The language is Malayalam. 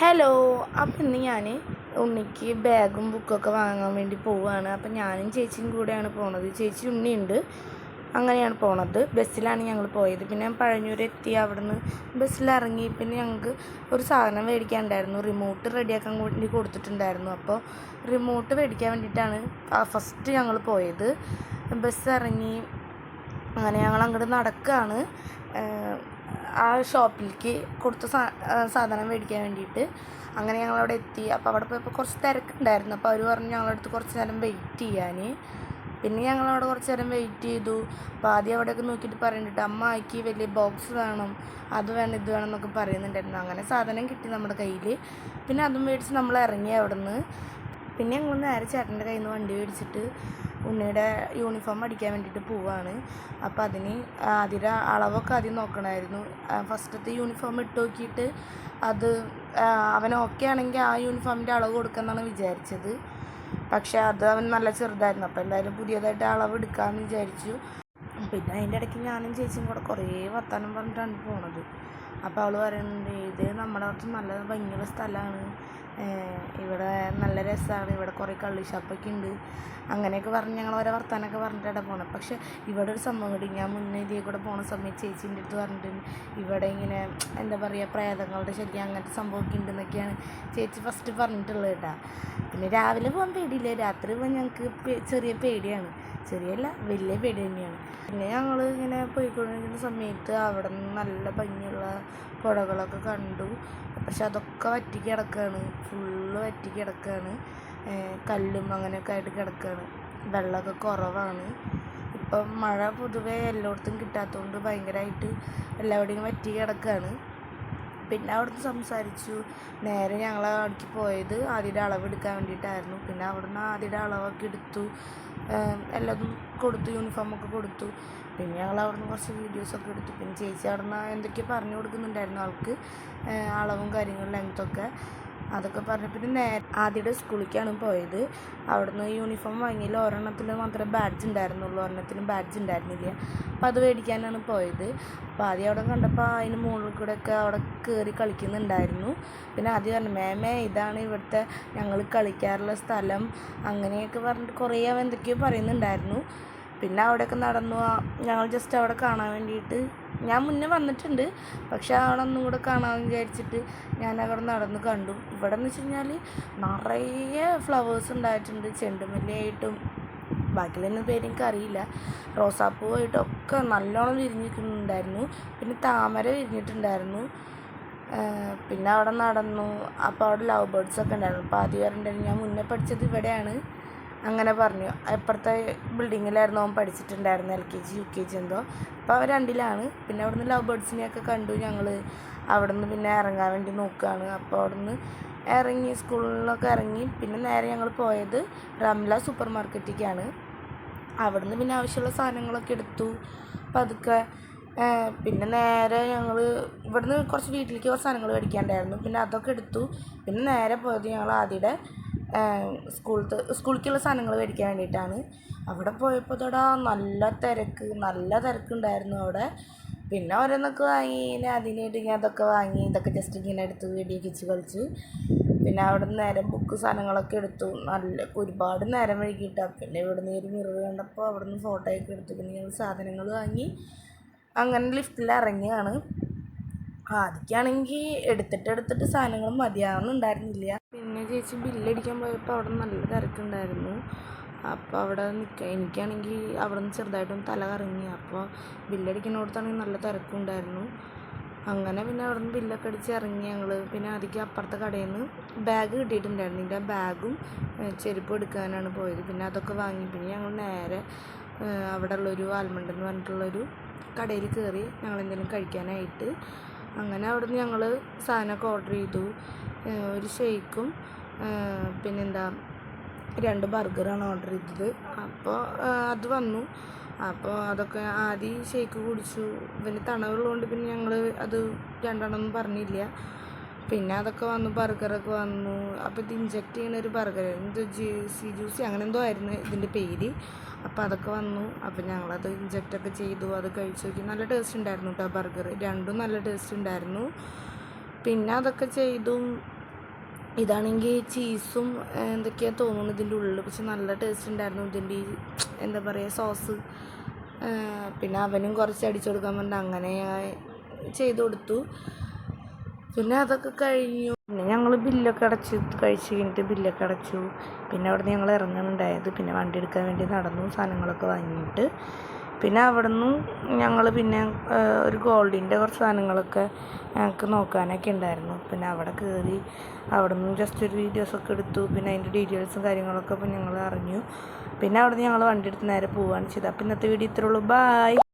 ഹലോ. അപ്പം ഇന്ന് ഞാൻ ഉണ്ണിക്ക് ബാഗും ബുക്കൊക്കെ വാങ്ങാൻ വേണ്ടി പോവുകയാണ്. അപ്പം ഞാനും ചേച്ചിയും കൂടെയാണ് പോണത്. ചേച്ചി ഉണ്ണിയുണ്ട്. അങ്ങനെയാണ് പോണത്. ബസ്സിലാണ് ഞങ്ങൾ പോയത്. പിന്നെ പഴഞ്ഞൂർ എത്തി. അവിടുന്ന് ബസ്സിലിറങ്ങി. പിന്നെ ഞങ്ങൾക്ക് ഒരു സാധനം മേടിക്കാനുണ്ടായിരുന്നു. റിമോട്ട് റെഡിയാക്കാൻ വേണ്ടി കൊടുത്തിട്ടുണ്ടായിരുന്നു. അപ്പോൾ റിമോട്ട് മേടിക്കാൻ വേണ്ടിയിട്ടാണ് ഫസ്റ്റ് ഞങ്ങൾ പോയത്. ബസ് ഇറങ്ങി. അങ്ങനെ ഞങ്ങൾ അങ്ങോട്ട് നടക്കുകയാണ് ആ ഷോപ്പിലേക്ക് കൊടുത്ത സാധനം മേടിക്കാൻ വേണ്ടിയിട്ട്. അങ്ങനെ ഞങ്ങളവിടെ എത്തി. അപ്പോൾ അവിടെ പോയപ്പോൾ കുറച്ച് തിരക്കുണ്ടായിരുന്നു. അപ്പോൾ അവർ പറഞ്ഞു ഞങ്ങളടുത്ത് കുറച്ച് നേരം വെയിറ്റ് ചെയ്യാൻ. പിന്നെ ഞങ്ങളവിടെ കുറച്ച് നേരം വെയിറ്റ് ചെയ്തു. അപ്പോൾ ആദ്യം അവിടെയൊക്കെ നോക്കിയിട്ട് പറയുന്നുണ്ട് അമ്മയ്ക്ക് വലിയ ബോക്സ് വേണം, അത് വേണം, ഇത് വേണം എന്നൊക്കെ പറയുന്നുണ്ടായിരുന്നു. അങ്ങനെ സാധനം കിട്ടി നമ്മുടെ കയ്യിൽ. പിന്നെ അതും മേടിച്ച് നമ്മൾ ഇറങ്ങി അവിടെ നിന്ന്. പിന്നെ ഞങ്ങൾ നേരെ ചേട്ടൻ്റെ കയ്യിൽ നിന്ന് വണ്ടി മേടിച്ചിട്ട് ഉണ്ണിയുടെ യൂണിഫോം അടിക്കാൻ വേണ്ടിയിട്ട് പോവുകയാണ്. അപ്പോൾ അതിന് അതിൻ്റെ അളവൊക്കെ ആദ്യം നോക്കണമായിരുന്നു. ഫസ്റ്റത്തെ യൂണിഫോം ഇട്ട് നോക്കിയിട്ട് അത് അവൻ ഓക്കെ ആണെങ്കിൽ ആ യൂണിഫോമിൻ്റെ അളവ് കൊടുക്കാമെന്നാണ് വിചാരിച്ചത്. പക്ഷേ അത് അവൻ നല്ല ചെറുതായിരുന്നു. അപ്പോൾ എന്തായാലും പുതിയതായിട്ട് അളവ് എടുക്കാമെന്ന് വിചാരിച്ചു. പിന്നെ അതിൻ്റെ ഇടയ്ക്ക് ഞാനും ചേച്ചിയും കൂടെ കുറേ വർത്താനം പറഞ്ഞിട്ടാണ് പോണത്. അപ്പോൾ അവൾ പറയുന്നുണ്ട് ഇത് നമ്മുടെ കുറച്ച് നല്ല ഭംഗിയുള്ള സ്ഥലമാണ്, ഇവിടെ നല്ല രസമാണ്, ഇവിടെ കുറേ കള്ളി ഷാപ്പൊക്കെ ഉണ്ട്, അങ്ങനെയൊക്കെ പറഞ്ഞ് ഞങ്ങൾ ഓരോ വർത്താനമൊക്കെ പറഞ്ഞിട്ടാണ് പോണത്. പക്ഷേ ഇവിടെ ഒരു സംഭവം കൂടി, ഞാൻ മുന്നേ ഇതിൽ കൂടെ പോണ സമയത്ത് ചേച്ചീൻ്റെ അടുത്ത് പറഞ്ഞിട്ടുണ്ട് ഇവിടെ ഇങ്ങനെ എന്താ പറയുക പ്രേതങ്ങളുടെ ശല്യം അങ്ങനത്തെ സംഭവമൊക്കെ ഉണ്ടെന്നൊക്കെയാണ് ചേച്ചി ഫസ്റ്റ് പറഞ്ഞിട്ടുള്ളത് കേട്ടോ. പിന്നെ രാവിലെ പോകാൻ പേടിയില്ല, രാത്രി പോകാൻ ഞങ്ങൾക്ക് ചെറിയ പേടിയാണ്. ചെറിയല്ല, വലിയ പേടി തന്നെയാണ്. പിന്നെ ഞങ്ങൾ ഇങ്ങനെ പോയിക്കൊണ്ടിരിക്കുന്ന സമയത്ത് അവിടെ നിന്ന് നല്ല ഭംഗിയുള്ള പുഴകളൊക്കെ കണ്ടു. പക്ഷെ അതൊക്കെ വറ്റി കിടക്കുകയാണ്, ഫുള്ള് വറ്റി കിടക്കുകയാണ്. കല്ലും അങ്ങനെയൊക്കെ ആയിട്ട് കിടക്കുകയാണ്. വെള്ളമൊക്കെ കുറവാണ്. ഇപ്പം മഴ പൊതുവേ എല്ലായിടത്തും കിട്ടാത്തതുകൊണ്ട് ഭയങ്കരമായിട്ട് എല്ലാവിടെയും വറ്റി കിടക്കുകയാണ്. പിന്നെ അവിടുന്ന് സംസാരിച്ചു. നേരെ ഞങ്ങൾ അവിടേക്ക് പോയത് ആദ്യയുടെ അളവെടുക്കാൻ വേണ്ടിയിട്ടായിരുന്നു. പിന്നെ അവിടുന്ന് ആദ്യയുടെ അളവൊക്കെ എടുത്തു, എല്ലാതും കൊടുത്തു, യൂണിഫോമൊക്കെ കൊടുത്തു. പിന്നെ ഞങ്ങൾ അവിടുന്ന് കുറച്ച് വീഡിയോസൊക്കെ എടുത്തു. പിന്നെ ചേച്ചി അവിടുന്ന് എന്തൊക്കെയോ പറഞ്ഞു കൊടുക്കുന്നുണ്ടായിരുന്നു ആൾക്ക്, അളവും കാര്യങ്ങളും ലെങ്ത്തൊക്കെ, അതൊക്കെ പറഞ്ഞു. പിന്നെ ആദ്യയുടെ സ്കൂളിലേക്കാണ് പോയത്. അവിടുന്ന് യൂണിഫോം വാങ്ങിയില്ല, ഒരെണ്ണത്തിൽ മാത്രമേ ബാഡ്ജ് ഉണ്ടായിരുന്നുള്ളൂ, ഒരെണ്ണത്തിനും ബാഡ്ജ് ഉണ്ടായിരുന്നില്ല. അപ്പോൾ അത് മേടിക്കാനാണ് പോയത്. അപ്പോൾ ആദ്യം അവിടെ കണ്ടപ്പോൾ അതിന് മുകളിൽ കൂടെയൊക്കെ അവിടെ കയറി കളിക്കുന്നുണ്ടായിരുന്നു. പിന്നെ ആദ്യം പറഞ്ഞു മേമേ ഇതാണ് ഇവിടുത്തെ ഞങ്ങൾ കളിക്കാറുള്ള സ്ഥലം, അങ്ങനെയൊക്കെ പറഞ്ഞിട്ട് കുറേ അവൻ എന്തൊക്കെയോ പറയുന്നുണ്ടായിരുന്നു. പിന്നെ അവിടെയൊക്കെ നടന്നു. ഞങ്ങൾ ജസ്റ്റ് അവിടെ കാണാൻ വേണ്ടിയിട്ട്, ഞാൻ മുന്നേ വന്നിട്ടുണ്ട് പക്ഷെ അവിടെ ഒന്നും കൂടെ കാണാമെന്ന് വിചാരിച്ചിട്ട് ഞാൻ അവിടെ നടന്ന് കണ്ടു. ഇവിടെ എന്ന് വെച്ച് കഴിഞ്ഞാൽ നിറയെ ഫ്ലവേഴ്സ് ഉണ്ടായിട്ടുണ്ട്, ചെണ്ടുമല്ലിയായിട്ടും ബാക്കിയൊന്നും പേര് എനിക്കറിയില്ല, റോസാപ്പൂവായിട്ടൊക്കെ നല്ലോണം വിരിഞ്ഞിട്ടുണ്ടായിരുന്നു. പിന്നെ താമര വിരിഞ്ഞിട്ടുണ്ടായിരുന്നു. പിന്നെ അവിടെ നടന്നു. അപ്പോൾ അവിടെ ലവ് ബേർഡ്സൊക്കെ ഉണ്ടായിരുന്നു. അപ്പോൾ ആദ്യം പറഞ്ഞിട്ടുണ്ടായിരുന്നു ഞാൻ മുന്നേ പഠിച്ചത് ഇവിടെയാണ്, അങ്ങനെ പറഞ്ഞു. അപ്പുറത്തെ ബിൽഡിങ്ങിലായിരുന്നു അവൻ പഠിച്ചിട്ടുണ്ടായിരുന്നു, LKG UKG എന്തോ. അപ്പോൾ അവൻ 2ലാണ്. പിന്നെ അവിടുന്ന് ലവ് ബേർഡ്സിനെയൊക്കെ കണ്ടു ഞങ്ങൾ. അവിടുന്ന് പിന്നെ ഇറങ്ങാൻ വേണ്ടി നോക്കുകയാണ്. അപ്പോൾ അവിടുന്ന് ഇറങ്ങി, സ്കൂളിലൊക്കെ ഇറങ്ങി. പിന്നെ നേരെ ഞങ്ങൾ പോയത് റംല സൂപ്പർ മാർക്കറ്റിലേക്കാണ്. അവിടുന്ന് പിന്നെ ആവശ്യമുള്ള സാധനങ്ങളൊക്കെ എടുത്തു പതുക്കെ. പിന്നെ നേരെ ഞങ്ങൾ ഇവിടുന്ന് കുറച്ച് വീട്ടിലേക്ക് കുറച്ച് സാധനങ്ങൾ മേടിക്കാനുണ്ടായിരുന്നു, പിന്നെ അതൊക്കെ എടുത്തു. പിന്നെ നേരെ പോയത് ഞങ്ങൾ ആദ്യയുടെ സ്കൂളിലേക്കുള്ള സാധനങ്ങൾ മേടിക്കാൻ വേണ്ടിയിട്ടാണ്. അവിടെ പോയപ്പോൾ തൊടാ നല്ല തിരക്കുണ്ടായിരുന്നു അവിടെ. പിന്നെ ഓരോന്നൊക്കെ വാങ്ങി, ഇനി അതിനായിട്ട് ഇങ്ങനെ അതൊക്കെ വാങ്ങി, ഇതൊക്കെ ജസ്റ്റ് ഇങ്ങനെ എടുത്ത് വീഡിയോ വെച്ച് കളിച്ചു. പിന്നെ അവിടെ നിന്ന് നേരെ ബുക്ക് സാധനങ്ങളൊക്കെ എടുത്തു. ഒരുപാട് നേരം വൈകിട്ടാണ്. പിന്നെ ഇവിടെ നിന്ന് ഒരു മിറർ കണ്ടപ്പോൾ അവിടെ നിന്ന് ഫോട്ടോയൊക്കെ എടുത്തു. പിന്നെ ഞങ്ങൾ സാധനങ്ങൾ വാങ്ങി അങ്ങനെ ലിഫ്റ്റിൽ ഇറങ്ങിയാണ്. ആദ്യമാണെങ്കിൽ എടുത്തിട്ട് സാധനങ്ങൾ മതിയാവുന്നുണ്ടായിരുന്നില്ല. പിന്നെ ചേച്ചി ബില്ലടിക്കാൻ പോയപ്പോൾ അവിടെ നല്ല തിരക്കുണ്ടായിരുന്നു. അപ്പോൾ അവിടെ എനിക്കാണെങ്കിൽ അവിടെ നിന്ന് ചെറുതായിട്ടൊന്ന് തല കറങ്ങി. അപ്പോൾ ബില്ലടിക്കുന്നിടത്താണെങ്കിൽ നല്ല തിരക്കുണ്ടായിരുന്നു. അങ്ങനെ പിന്നെ അവിടെ നിന്ന് ബില്ലൊക്കെ അടിച്ച് ഇറങ്ങി ഞങ്ങൾ. പിന്നെ അധികം അപ്പുറത്തെ കടയിൽ നിന്ന് ബാഗ് കിട്ടിയിട്ടുണ്ടായിരുന്നു. ഇതിൻ്റെ ബാഗും ചെരുപ്പും എടുക്കാനാണ് പോയത്. പിന്നെ അതൊക്കെ വാങ്ങി. പിന്നെ ഞങ്ങൾ നേരെ അവിടെ ഉള്ളൊരു ആൽമണ്ട് എന്ന് പറഞ്ഞിട്ടുള്ളൊരു കടയിൽ കയറി ഞങ്ങൾ എന്തെങ്കിലും കഴിക്കാനായിട്ട്. അങ്ങനെ അവിടെ നിന്ന് ഞങ്ങൾ സാധനമൊക്കെ ഓർഡർ ചെയ്തു. ഒരു ഷേക്കും പിന്നെന്താ 2 ബർഗറാണ് ഓർഡർ ചെയ്തത്. അപ്പോൾ അത് വന്നു. അപ്പോൾ അതൊക്കെ ആദ്യം ഷേക്ക് കുടിച്ചു. പിന്നെ തണവുള്ളതുകൊണ്ട് പിന്നെ ഞങ്ങൾ അത് 2 പറഞ്ഞില്ല. പിന്നെ അതൊക്കെ വന്നു, ബർഗറൊക്കെ വന്നു. അപ്പോൾ ഇത് ഇഞ്ചെക്റ്റ് ചെയ്യുന്ന ഒരു ബർഗർ, എന്തോ ജ്യൂസി അങ്ങനെ എന്തോ ആയിരുന്നു ഇതിൻ്റെ പേര്. അപ്പോൾ അതൊക്കെ വന്നു. അപ്പോൾ ഞങ്ങളത് ഇഞ്ചെക്റ്റൊക്കെ ചെയ്തു, അത് കഴിച്ചു നോക്കി. നല്ല ടേസ്റ്റ് ഉണ്ടായിരുന്നു കേട്ടോ ബർഗർ, 2 നല്ല ടേസ്റ്റ് ഉണ്ടായിരുന്നു. പിന്നെ അതൊക്കെ ചെയ്തു. ഇതാണെങ്കിൽ ചീസും എന്തൊക്കെയാണ് തോന്നുന്നു ഇതിൻ്റെ ഉള്ളിൽ, പക്ഷെ നല്ല ടേസ്റ്റ് ഉണ്ടായിരുന്നു ഇതിൻ്റെ ഈ എന്താ പറയുക സോസ്. പിന്നെ അവനും കുറച്ച് അടിച്ചു കൊടുക്കാൻ പറഞ്ഞിട്ട് അങ്ങനെ ചെയ്ത് കൊടുത്തു. പിന്നെ അതൊക്കെ കഴിഞ്ഞു. പിന്നെ ഞങ്ങൾ ബില്ലൊക്കെ അടച്ച് കഴിച്ച് കഴിഞ്ഞിട്ട് ബില്ലൊക്കെ അടച്ചു. പിന്നെ അവിടെ നിന്ന് ഞങ്ങൾ ഇറങ്ങുന്നുണ്ടായത്. പിന്നെ വണ്ടി എടുക്കാൻ വേണ്ടി നടന്നു, സാധനങ്ങളൊക്കെ വാങ്ങിയിട്ട്. പിന്നെ അവിടെ നിന്നും ഞങ്ങൾ പിന്നെ ഒരു ഗോൾഡിൻ്റെ കുറച്ച് സാധനങ്ങളൊക്കെ ഞങ്ങൾക്ക് നോക്കാനൊക്കെ ഉണ്ടായിരുന്നു. പിന്നെ അവിടെ കയറി അവിടെ നിന്നും ജസ്റ്റ് ഒരു വീഡിയോസൊക്കെ എടുത്തു. പിന്നെ അതിൻ്റെ ഡീറ്റെയിൽസും കാര്യങ്ങളൊക്കെ അപ്പോൾ ഞങ്ങൾ അറിഞ്ഞു. പിന്നെ അവിടെ നിന്ന് ഞങ്ങൾ വണ്ടി എടുത്ത് നേരെ പോവുകയാണ് ചെയ്തത്. അപ്പോൾ ഇന്നത്തെ വീഡിയോ ഇത്രേ ഉള്ളൂ. ബായ്.